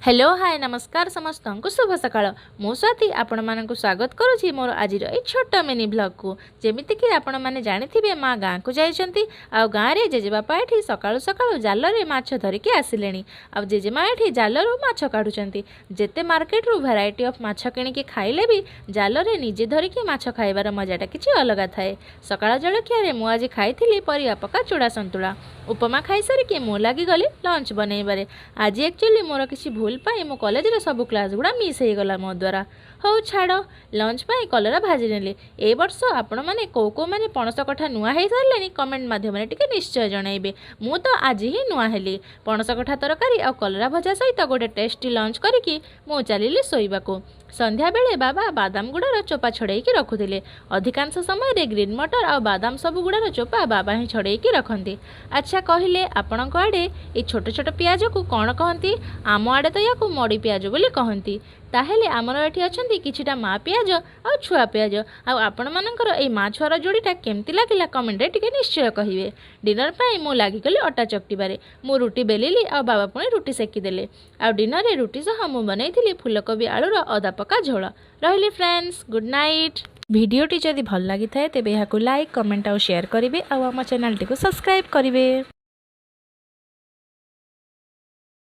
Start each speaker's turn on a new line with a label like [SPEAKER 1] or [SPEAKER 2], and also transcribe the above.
[SPEAKER 1] Hello hi नमस्कार समस्त को शुभ सकाळ मो स्वाति आपण मानक स्वागत करुँची मोर आज छोट मिनी ब्लॉग को जमीती कि आपण मैंने जानी माँ गाँ को जाइछंती आ गाँव रे जेजेबापा एठी सकाळु सकाळु जाल रे माछ धरिकी आसिलेनी आ जेजेमा एठी जालरू माछ काढुचंती जेते मार्केट रु वैरायटी ऑफ माछ किणिकी खाइले भी जाल रे निजे धरिकी माछ खाइबार मजाटा किछि अलग थाए। सकाळ जळखिया रे मु आज खाइथिली परिया पका चूड़ा संतुला उपमा खाई सारिकी मु लागी गली लंच बनैबारे। आज एक्चुअली मोर किछि भूल पाई मो कॉलेज रे सब क्लास गुड़ा मिस हो गला मो द्वारा। हौ छाड़ लंच पाई कलरा भाजी नेली। ए वर्ष आपण माने को माने पणस कठा नुआ हे सारलेनी कमेंट माध्यम रे टिके निश्चय जणाइबे। मु तो आज ही नुआ हेली पणस कठा तरकारी आ कलरा भजा सहित गोटे टेस्टी लंच करिकी मु चलिली सोइबाको। संध्या बेले बाबा बादाम गुड़ार चोपा छड़ेकी रखुले। अधिकांश समय रे ग्रीन मटर आ बादाम सब गुड़ार चोपा बाबा ही छड़ेकी रखती। अच्छा कहले आपण आड़े ये छोट छोट पियाज को कौन कहती? आम आड़े तो या मड़ी पियाज बोली कहती। ताहेले आमर एठी अछंती किछिटा माँ पियाज आ छुआ पियाज आपण मानकर ए माँ छुआर जोड़ीटा केमती लागिला कमेंट रे टिके निश्चय कहिबे। डिनर पाई मु लागी गली अटा चकटिबारे। मु रुटी बेलिली आ बाबा पुणी रुटी सेकी देले। आ डिनर रे रुटी सह मु बनैथिली फुलकोबी आलूर अदा पका झोल। रहिली फ्रेंड्स, गुड नाइट। भिडियोटी जदि भल लागि थाए तेबे याकु लाइक कमेंट और शेयर करिवे आ आम चैनल टी को सब्सक्राइब करिवे।